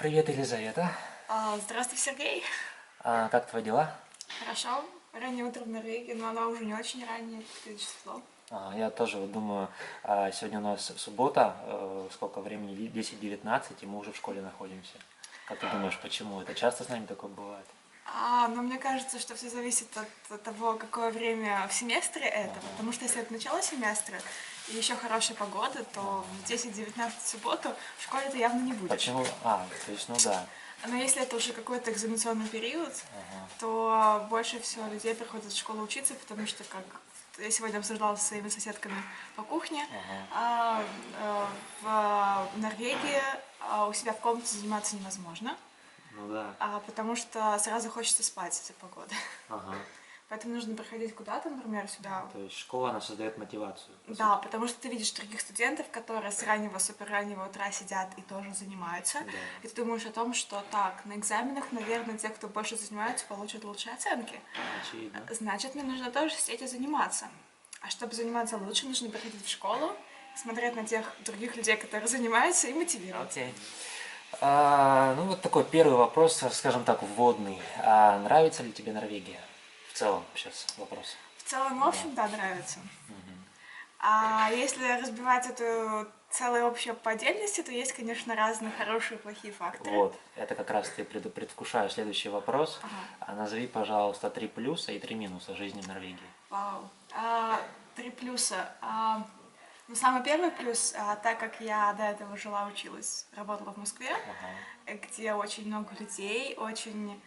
Привет, Елизавета. Здравствуй, Сергей. Как твои дела? Хорошо. Раннее утро в Норвегии, но оно уже не очень раннее, это число. Я тоже вот думаю, сегодня у нас суббота, сколько времени, 10:19, и мы уже в школе находимся. Как ты думаешь, почему? Это часто с нами такое бывает? Но мне кажется, что все зависит от того, какое время в семестре это. Потому что если это начало семестра и еще хорошая погода, то в 10-19 в субботу в школе ты явно не будешь. Почему? То есть, ну да. Но если это уже какой-то экзаменационный период, то больше всего людей приходят в школу учиться, потому что, как я сегодня обсуждала со своими соседками по кухне, в Норвегии у себя в комнате заниматься невозможно, Ну да. потому что сразу хочется спать из-за погоды. Ага. Поэтому нужно приходить куда-то, например, сюда. То есть школа, она создает мотивацию. Да, потому что ты видишь других студентов, которые с раннего, супер раннего утра сидят и тоже занимаются. Да. И ты думаешь о том, что так, на экзаменах, наверное, те, кто больше занимаются, получат лучшие оценки. Очевидно. Значит, мне нужно тоже сидеть и заниматься. А чтобы заниматься лучше, нужно приходить в школу, смотреть на тех других людей, которые занимаются, и мотивировать. Окей. Ну вот такой первый вопрос, скажем так, вводный. Нравится ли тебе Норвегия? В целом сейчас вопрос. В целом, в общем, да, нравится. А если разбивать эту целое общее по отдельности, то есть, конечно, разные хорошие и плохие факторы. Вот, это как раз ты предвкушаю следующий вопрос. Назови, пожалуйста, 3 плюса и 3 минуса жизни в Норвегии. Вау. Три плюса. Ну, самый первый плюс, так как я до этого жила, училась, работала в Москве, где очень много людей, очень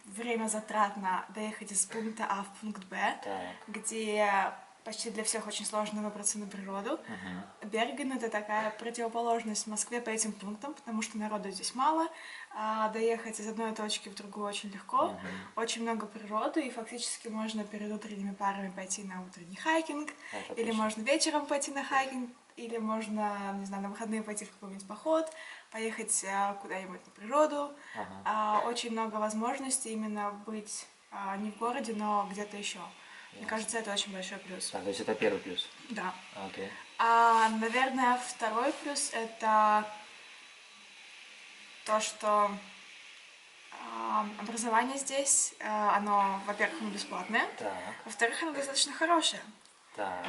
время затратно доехать из пункта А в пункт Б, где почти для всех очень сложно выбраться на природу. Берген — это такая противоположность Москве по этим пунктам, потому что народу здесь мало, доехать из одной точки в другую очень легко, очень много природы, и фактически можно перед утренними парами пойти на утренний хайкинг, или можно вечером пойти на хайкинг, или можно, не знаю, на выходные пойти в какой-нибудь поход, поехать куда-нибудь на природу. Очень много возможностей именно быть не в городе, но где-то еще. Мне кажется, это очень большой плюс. Так, то есть это первый плюс? Да. Окей. Наверное, второй плюс — это то, что образование здесь, оно, во-первых, не бесплатное, Так, во-вторых, оно достаточно хорошее. так.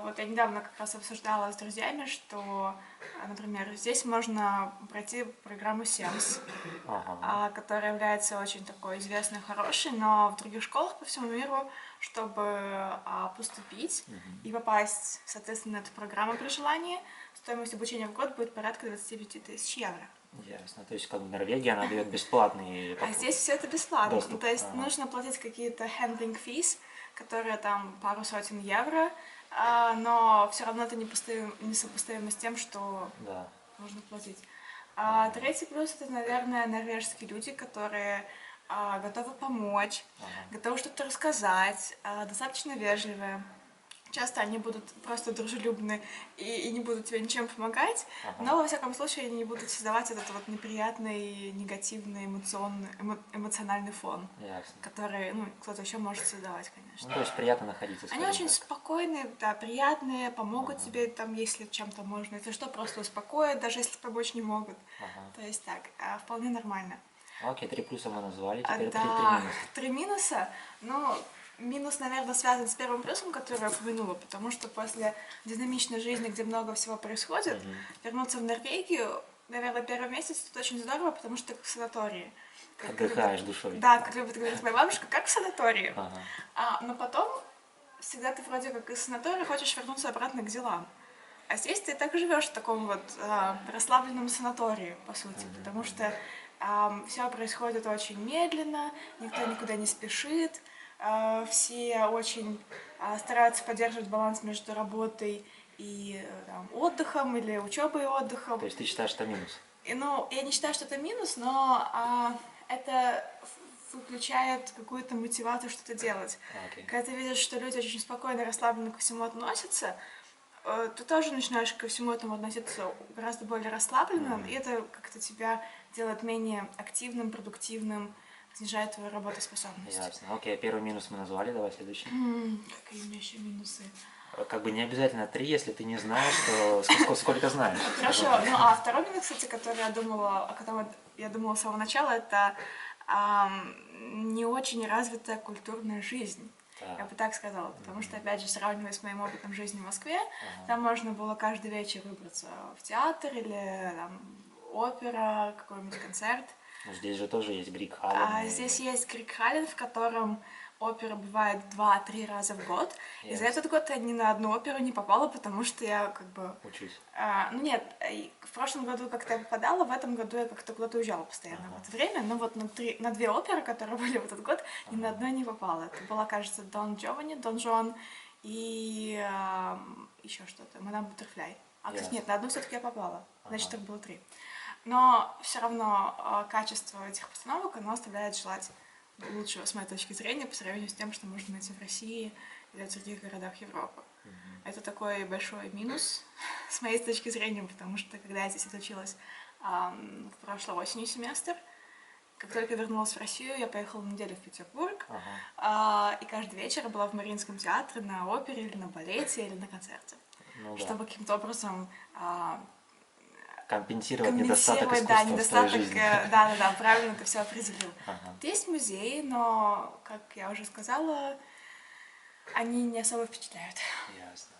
Вот я недавно как раз обсуждала с друзьями, что, например, здесь можно пройти программу СЕМС, которая является очень такой известной, хорошей, но в других школах по всему миру, чтобы поступить и попасть, соответственно, на эту программу при желании, стоимость обучения в год будет порядка 25 тысяч евро. Ясно. То есть как в Норвегии она дает бесплатный Здесь все это бесплатно. доступ. То есть нужно платить какие-то handling fees, которые там пару сотен евро, но все равно это несопоставимо с тем, что нужно платить. Третий плюс — это, наверное, норвежские люди, которые готовы помочь, готовы что-то рассказать, достаточно вежливые. Часто они будут просто дружелюбны и не будут тебе ничем помогать, но, во всяком случае, они не будут создавать этот вот неприятный, негативный, эмоциональный фон, который, кто-то еще может создавать, конечно. Ну, то есть приятно находиться. Они очень спокойные, да, приятные, помогут тебе там, если чем-то можно, если что, просто успокоят, даже если помочь не могут. То есть так, вполне нормально. Окей, 3 плюса мы назвали, теперь 3 Да, минуса. 3 минуса, минус, наверное, связан с первым плюсом, который я упомянула, потому что после динамичной жизни, где много всего происходит, вернуться в Норвегию, наверное, первый месяц это очень здорово, потому что ты как в санатории. Отдыхаешь душой. Да, как любит говорить моя бабушка, как в санатории. Но потом всегда ты вроде как из санатория хочешь вернуться обратно к делам. А здесь ты так живешь в таком вот расслабленном санатории, по сути, потому что все происходит очень медленно, никто никуда не спешит, все очень стараются поддерживать баланс между работой и отдыхом, или учебой и отдыхом. То есть ты считаешь, это минус? Я не считаю, что это минус, но это выключает какую-то мотивацию что-то делать. Когда ты видишь, что люди очень спокойно и расслабленно ко всему относятся, ты тоже начинаешь ко всему этому относиться гораздо более расслабленно, и это как-то тебя делает менее активным, продуктивным, снижает твою работоспособность. Ясно. Окей, первый минус мы назвали, давай следующий. Какие у меня еще минусы? Как бы не обязательно 3, если ты не знаешь, то сколько знаешь. Хорошо, ну а второй минус, кстати, который я думала, о котором я думала с самого начала, это не очень развитая культурная жизнь. Да. Я бы так сказала, потому что, опять же, сравнивая с моим опытом жизни в Москве, там можно было каждый вечер выбраться в театр или там, опера, какой-нибудь концерт. Ну, здесь же тоже есть Грик-Халлен. Здесь есть Грик-Халлен, в котором опера бывает 2-3 раза в год. И за этот год я ни на одну оперу не попала, потому что я как бы... Учусь. Ну нет, в прошлом году как-то я попадала, в этом году я как-то куда-то уезжала постоянно в это время, но вот на 2 оперы, которые были в этот год, ни на одной не попала. Это была, кажется, Дон Джованни, Дон Жуан и еще что-то, Мадам Баттерфляй. Кстати, нет, на одну все-таки я попала, значит, их было 3. Но все равно качество этих постановок, оно оставляет желать лучшего, с моей точки зрения, по сравнению с тем, что можно найти в России или в других городах Европы. Это такой большой минус с моей точки зрения, потому что когда я здесь отучилась в прошлой осенью семестр, как только вернулась в Россию, я поехала на неделю в Петербург, и каждый вечер я была в Мариинском театре на опере или на балете или на концерте, чтобы каким-то образом компенсировать недостаток искусства в твоей жизни. Да, правильно ты все определил. Есть музеи, но, как я уже сказала, они не особо впечатляют. Ясно.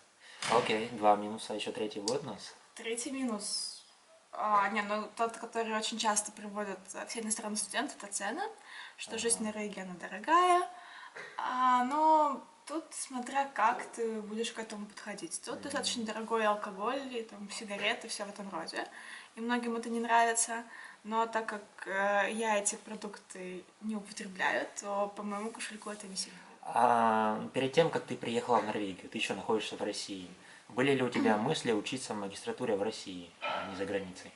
Окей, 2 минуса, еще 3-й год у нас. 3-й минус. Тот, который очень часто приводят все иностранные студенты, это цены, что жизнь в Норвегии, она дорогая, но тут смотря как ты будешь к этому подходить. Тут достаточно дорогой алкоголь, и, там, сигареты, все в этом роде. И многим это не нравится, но так как я эти продукты не употребляю, то по моему кошельку это не сильно. Перед тем, как ты приехала в Норвегию, ты еще находишься в России. Были ли у тебя мысли учиться в магистратуре в России, а не за границей?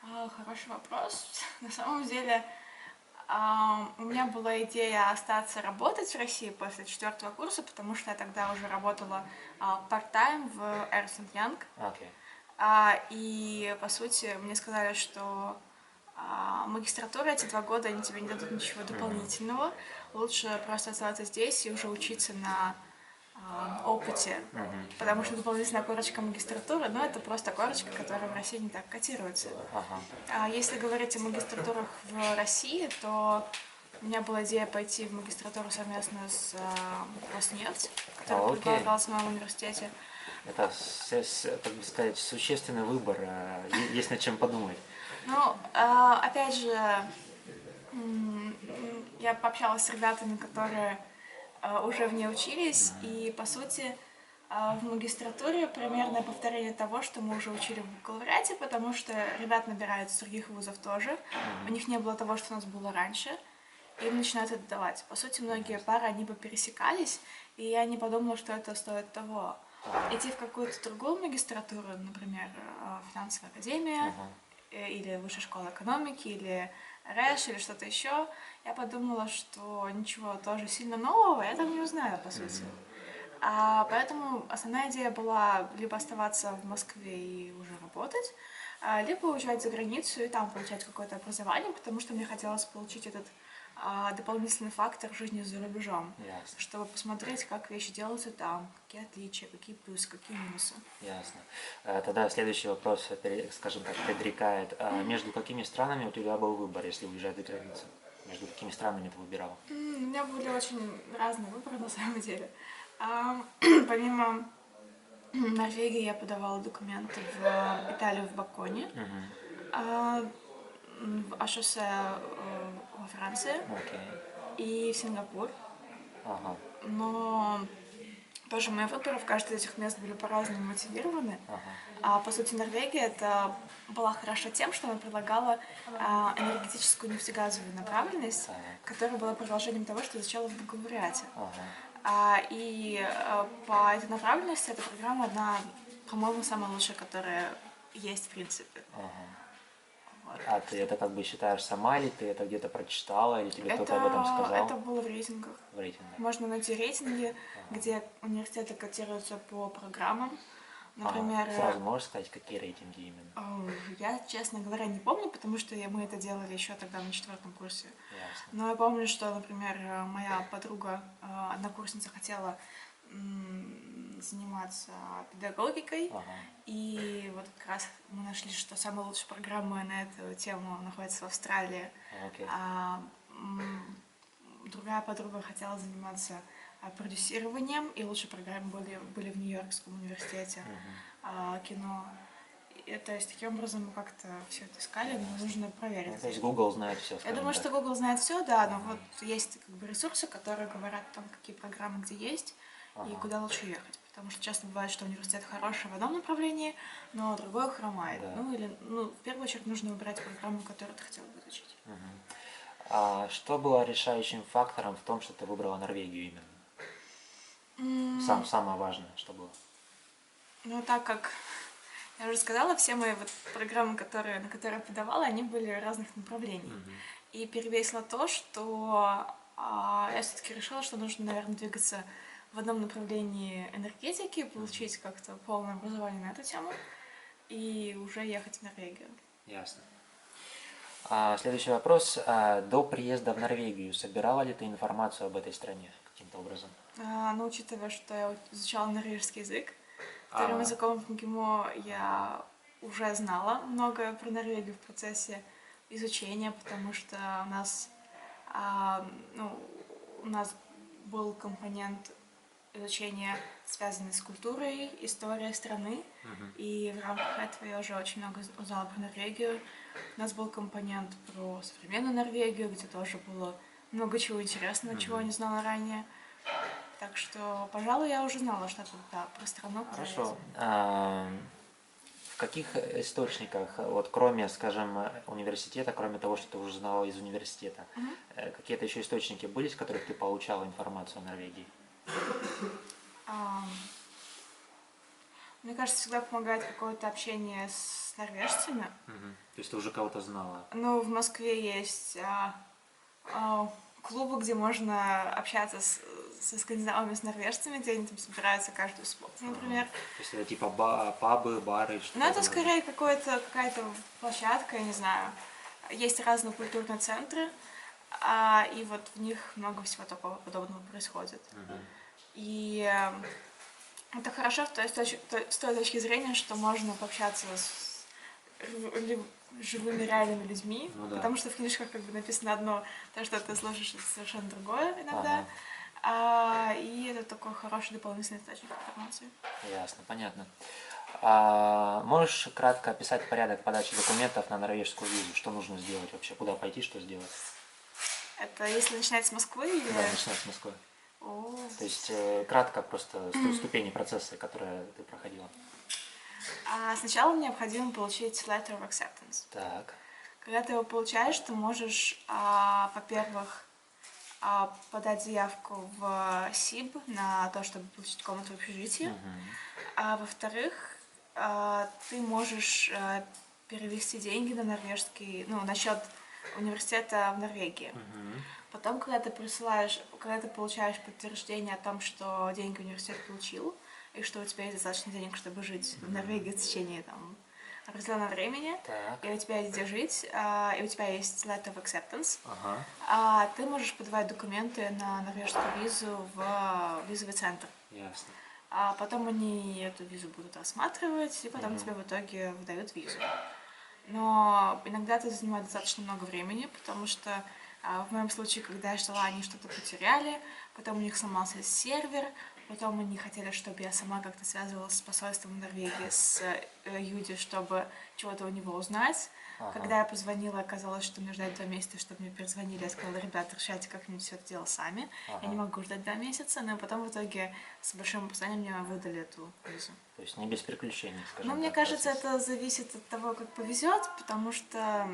Хороший вопрос. На самом деле, у меня была идея остаться работать в России после 4-го курса, потому что я тогда уже работала part-time в Ernst & Young. И, по сути, мне сказали, что магистратура эти 2 года, они тебе не дадут ничего дополнительного. Лучше просто оставаться здесь и уже учиться на опыте, потому что дополнительная корочка магистратуры, но это просто корочка, которая в России не так котируется. Если говорить о магистратурах в России, то у меня была идея пойти в магистратуру совместно с Роснефть, которая предполагалась в моем университете. Это, так бы сказать, существенный выбор, есть над чем подумать. Ну, опять же, я пообщалась с ребятами, которые уже в ней учились, и, по сути, в магистратуре примерное повторение того, что мы уже учили в бакалавриате, потому что ребят набирают с других вузов тоже, у них не было того, что у нас было раньше, и им начинают это давать. По сути, многие пары, они бы пересекались, и я не подумала, что это стоит того. Идти в какую-то другую магистратуру, например, финансовая академия, или высшая школа экономики, или РЭШ, или что-то еще, я подумала, что ничего тоже сильно нового я там не узнаю, по сути. Поэтому основная идея была либо оставаться в Москве и уже работать, либо уезжать за границу и там получать какое-то образование, потому что мне хотелось получить этот дополнительный фактор жизни за рубежом, чтобы посмотреть, как вещи делаются там, какие отличия, какие плюсы, какие минусы. Ясно. Тогда следующий вопрос, скажем так, предрекает. Между какими странами у тебя был выбор, если уезжать за границу? Между какими странами ты выбирала? У меня были очень разные выборы на самом деле. Помимо Норвегии я подавала документы в Италию, в Баконе, в HEC во Франции и в Сингапур. Но тоже мои выборы в каждой из этих мест были по-разному мотивированы. По сути, Норвегия это была хороша тем, что она предлагала энергетическую нефтегазовую направленность, которая была продолжением того, что изучала в бакалавриате. И по этой направленности эта программа одна, по-моему, самая лучшая, которая есть в принципе. А ты это как бы считаешь сама, или ты это где-то прочитала, или тебе кто-то об этом сказал? Это было в рейтингах. Можно найти рейтинги, где университеты котируются по программам. Например, сразу можешь сказать, какие рейтинги именно? Я, честно говоря, не помню, потому что мы это делали еще тогда на 4-м курсе. Ясно. Но я помню, что, например, моя подруга, однокурсница, хотела заниматься педагогикой, и вот как раз мы нашли, что самая лучшая программа на эту тему находится в Австралии. А другая подруга хотела заниматься продюсированием, и лучшие программы были в Нью-Йоркском университете кино. И, то есть таким образом мы как-то все это искали, но нужно проверить. То есть Google знает все. Я думаю, что Google знает все, да, но вот есть как бы ресурсы, которые говорят о том, какие программы где есть и куда лучше ехать. Потому что часто бывает, что университет хороший в одном направлении, но другое хромает. Да. В первую очередь нужно выбирать программу, которую ты хотел бы изучить. А что было решающим фактором в том, что ты выбрала Норвегию именно? Самое важное, что было? Ну, так как я уже сказала, все мои вот программы, на которые я подавала, они были разных направлений. И перевесило то, что я все-таки решила, что нужно, наверное, двигаться в одном направлении энергетики, получить как-то полное образование на эту тему и уже ехать в Норвегию. Ясно. Следующий вопрос. До приезда в Норвегию собирала ли ты информацию об этой стране каким-то образом? Ну, учитывая, что я изучала норвежский язык, вторым языком в МГИМО я уже знала многое про Норвегию в процессе изучения, потому что у нас был компонент изучения, связанный с культурой, историей страны, и в рамках этого я уже очень много узнала про Норвегию. У нас был компонент про современную Норвегию, где тоже было много чего интересного, чего я не знала ранее. Так что, пожалуй, я уже знала что-то про страну. Хорошо. В каких источниках, вот кроме, скажем, университета, кроме того, что ты уже знала из университета, какие-то еще источники были, с которых ты получала информацию о Норвегии? Мне кажется, всегда помогает какое-то общение с норвежцами. То есть ты уже кого-то знала? Ну, в Москве есть клубы, где можно общаться со скандинавами, с норвежцами, где они там собираются каждую субботу, например. То есть это типа пабы, бары? Ну, это скорее какая-то площадка, я не знаю. Есть разные культурные центры, и вот в них много всего такого подобного происходит. И это хорошо с той точки зрения, что можно пообщаться с живыми реальными людьми, потому что в книжках как бы написано одно, то, что ты слышишь, это совершенно другое иногда. И это такой хороший дополнительный источник информации. Ясно, понятно. Можешь кратко описать порядок подачи документов на норвежскую визу? Что нужно сделать вообще? Куда пойти, что сделать? Это если начинать с Москвы или... Да, начинать с Москвы. То есть кратко просто ступени процесса, которые ты проходила. Сначала необходимо получить letter of acceptance. Так. Когда ты его получаешь, ты можешь, во-первых, подать заявку в СИБ на то, чтобы получить комнату в общежитии. А во-вторых, ты можешь перевести деньги на норвежский, на счет университета в Норвегии. Потом, когда ты получаешь подтверждение о том, что деньги университет получил, и что у тебя есть достаточно денег, чтобы жить в Норвегии в течение определенного времени, и у тебя есть где жить, и у тебя есть letter of acceptance, ты можешь подавать документы на норвежскую визу в визовый центр. Ясно. А потом они эту визу будут рассматривать, и потом тебе в итоге выдают визу. Но иногда это занимает достаточно много времени, потому что в моем случае, когда я ждала, они что-то потеряли, потом у них сломался сервер, потом они хотели, чтобы я сама как-то связывалась с посольством Норвегии, с Юди, чтобы чего-то у него узнать. Когда я позвонила, оказалось, что мне ждать 2 месяца, чтобы мне перезвонили. Я сказала: ребята, решайте как-нибудь все это дело сами. Я не могу ждать 2 месяца, но потом в итоге с большим опозданием мне выдали эту визу. То есть не без приключений, скажем так. Мне кажется, это зависит от того, как повезет, потому что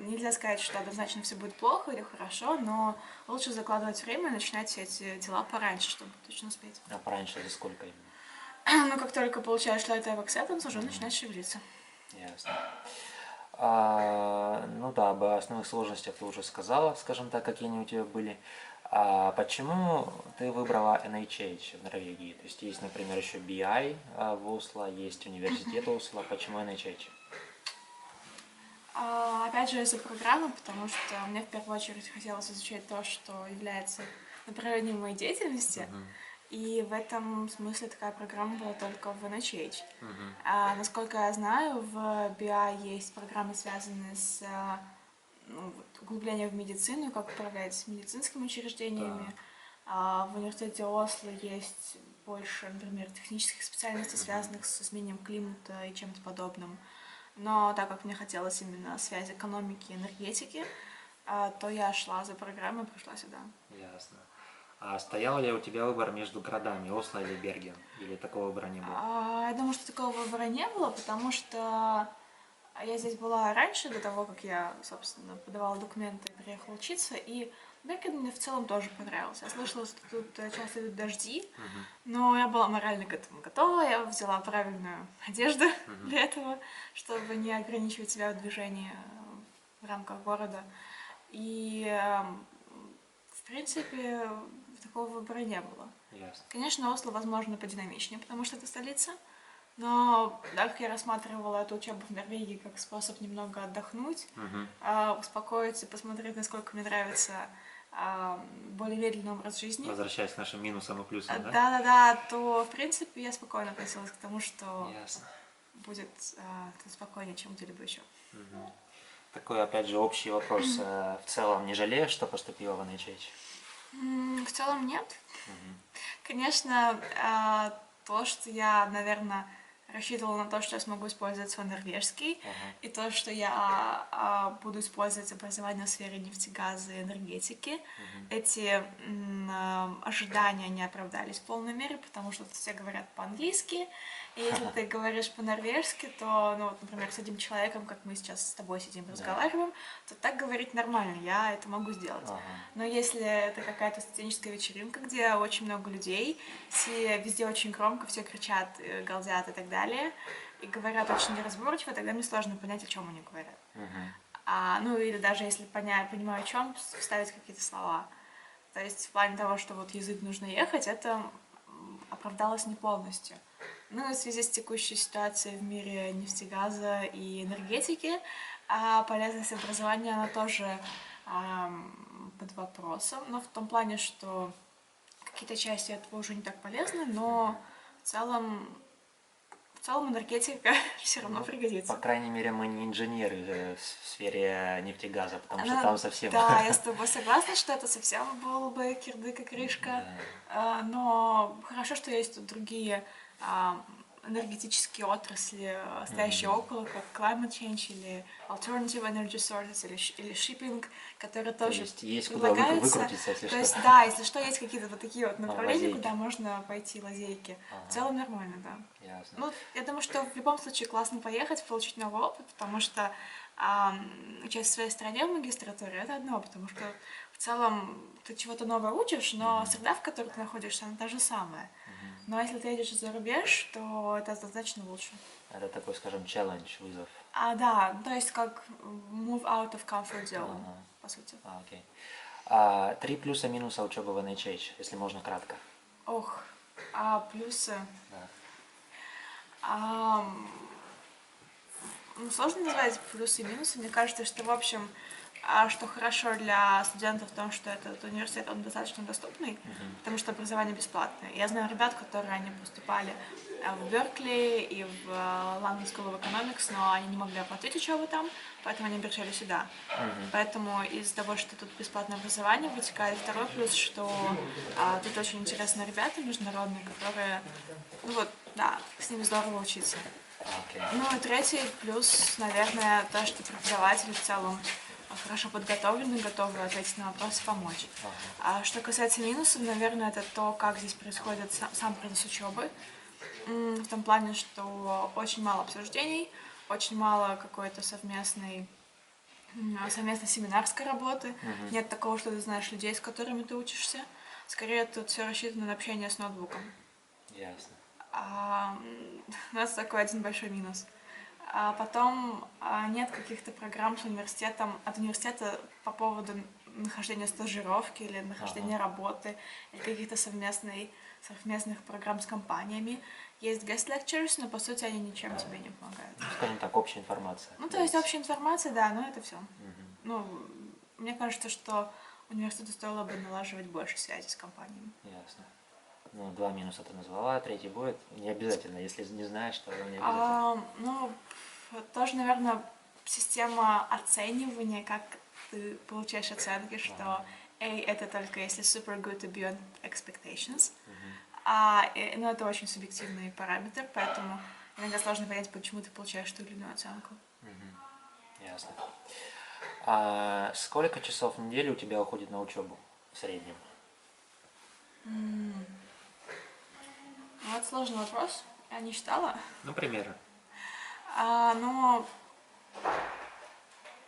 нельзя сказать, что однозначно все будет плохо или хорошо, но лучше закладывать время и начинать все эти дела пораньше, чтобы точно успеть. А пораньше за сколько именно? Ну, как только получаешь letter of acceptance, уже начинаешь шевелиться. Ясно. Об основных сложностях ты уже сказала, скажем так, какие они у тебя были. А почему ты выбрала NHH в Норвегии? То есть есть, например, еще BI в Осло, есть университет Осло. Почему NHH? Опять же, из-за программы, потому что мне в первую очередь хотелось изучать то, что является направлением моей деятельности. И в этом смысле такая программа была только в NHH. Насколько я знаю, в BI есть программы, связанные с углублением в медицину, как управлять с медицинскими учреждениями. В университете Осло есть больше, например, технических специальностей, связанных с изменением климата и чем-то подобным. Но так как мне хотелось именно связь экономики и энергетики, то я шла за программой и пришла сюда. Ясно. А стоял ли у тебя выбор между городами Осло или Берген? Или такого выбора не было? Я думаю, что такого выбора не было, потому что я здесь была раньше, до того, как я, собственно, подавала документы и приехала учиться, и Берген мне в целом тоже понравился. Я слышала, что тут часто идут дожди, но я была морально к этому готова, я взяла правильную одежду для этого, чтобы не ограничивать себя в движении в рамках города. И, в принципе, такого выбора не было. Ясно. Конечно, Осло, возможно, подинамичнее, потому что это столица, но так как я рассматривала эту учебу в Норвегии как способ немного отдохнуть, успокоиться, посмотреть, насколько мне нравится более медленный образ жизни. Возвращаясь к нашим минусам и плюсам, да? Да, то, в принципе, я спокойно относилась к тому, что Ясно. будет спокойнее, чем где-либо еще. Такой, опять же, общий вопрос. В целом, не жалеешь, что поступила в NHH? В целом нет. Конечно, то, что я, наверное, рассчитывала на то, что я смогу использовать свой норвежский, и то, что я буду использовать образование в сфере нефтегаза и энергетики. Эти ожидания не оправдались в полной мере, потому что все говорят по-английски, и если ты говоришь по-норвежски, то, ну, вот, например, с этим человеком, как мы сейчас с тобой сидим, разговариваем, то так говорить нормально, я это могу сделать. Но если это какая-то студенческая вечеринка, где очень много людей, все везде очень громко, все кричат, галдят и так далее, и говорят очень неразборчиво, тогда мне сложно понять, о чем они говорят. Ну или даже если понимаю, о чем, вставить какие-то слова. То есть в плане того, что вот язык нужно ехать, это оправдалось не полностью. Ну и в связи с текущей ситуацией в мире нефтегаза и энергетики, полезность образования, она тоже под вопросом, но в том плане, что какие-то части этого уже не так полезны, но в целом энергетика все равно пригодится. По крайней мере, мы не инженеры в сфере нефтегаза, потому что там совсем... Да, я с тобой согласна, что это совсем было бы кирдык и крышка, но хорошо, что есть тут другие энергетические отрасли, стоящие около, как climate change или alternative energy sources или shipping, которые тоже есть куда выкрутиться, если что. То есть, что. да, если что, есть какие-то вот такие вот направления, лазейки. куда можно пойти, лазейки. В целом нормально, да. Ясно. Ну, я думаю, что в любом случае классно поехать, получить новый опыт, потому что участь в своей стране в магистратуре — это одно, потому что в целом ты чего-то новое учишь, но среда, в которой ты находишься, она та же самая. Но если ты едешь за рубеж, то это однозначно лучше. Это такой, скажем, челлендж, вызов. Да, то есть как move out of comfort zone, по сути. Окей. 3 плюса-минуса учебы в NHH, если можно кратко. Плюсы. Да. Сложно назвать плюсы и минусы. Мне кажется, что, в общем, что хорошо для студентов в том, что этот университет, он достаточно доступный, потому что образование бесплатное. Я знаю ребят, которые они поступали в Беркли и в London School of Economics, но они не могли оплатить учебу там, поэтому они бежали сюда. Поэтому из-за того, что тут бесплатное образование, вытекает второй плюс, что тут очень интересные ребята международные, которые, с ними здорово учиться. Ну и третий плюс, наверное, то, что преподаватели в целом хорошо подготовлены, готовы ответить на вопросы, помочь. Что касается минусов, наверное, это то, как здесь происходит сам процесс учебы. В том плане, что очень мало обсуждений, очень мало какой-то совместной семинарской работы. Нет такого, что ты знаешь людей, с которыми ты учишься. Скорее, тут все рассчитано на общение с ноутбуком. Ясно. У нас такой один большой минус. Потом нет каких-то программ с университетом, от университета по поводу нахождения стажировки или нахождения работы, или каких-то совместных программ с компаниями. Есть guest lectures, но по сути они ничем тебе не помогают. Ну, скажем так, общая информация. Ну, то есть общая информация, да, но это все. Ну, мне кажется, что университету стоило бы налаживать больше связи с компаниями. Ясно. Ну, 2 минуса ты назвала, а третий будет? Не обязательно, если не знаешь, то не обязательно. Ну, тоже, наверное, система оценивания, как ты получаешь оценки, что A это только если super good to beyond expectations. Ну, это очень субъективный параметр, поэтому иногда сложно понять, почему ты получаешь ту или иную оценку. Ясно. А сколько часов в неделю у тебя уходит на учебу в среднем? Ну, это сложный вопрос, я не считала. Ну, примерно. Но,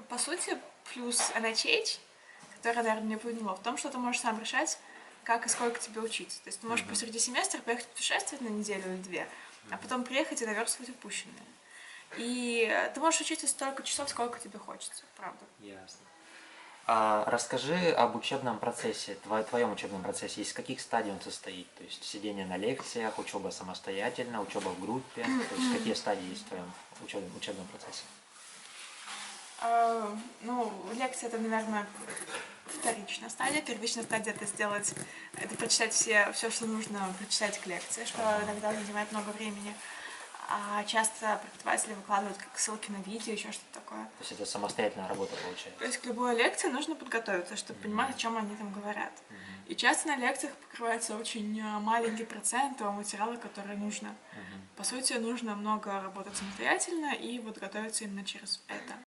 по сути, плюс NHH, которая, наверное, мне повезло в том, что ты можешь сам решать, как и сколько тебе учиться. То есть ты можешь посреди семестра поехать путешествовать на неделю или две, а потом приехать и наверстывать упущенное. И ты можешь учиться столько часов, сколько тебе хочется, правда. Ясно. Расскажи об учебном процессе, твоем учебном процессе. Из каких стадий он состоит? То есть сидение на лекциях, учеба самостоятельно, учеба в группе. То есть какие стадии есть в твоем учебном процессе? Ну, лекция это, наверное, вторичная стадия. Первичная стадия это прочитать все, что нужно прочитать к лекции, что иногда занимает много времени. А часто преподаватели выкладывают как ссылки на видео, еще что-то такое. То есть это самостоятельная работа получается? То есть к любой лекции нужно подготовиться, чтобы понимать, о чем они там говорят. И часто на лекциях покрывается очень маленький процент того материала, который нужно. По сути, нужно много работать самостоятельно и вот готовиться именно через это.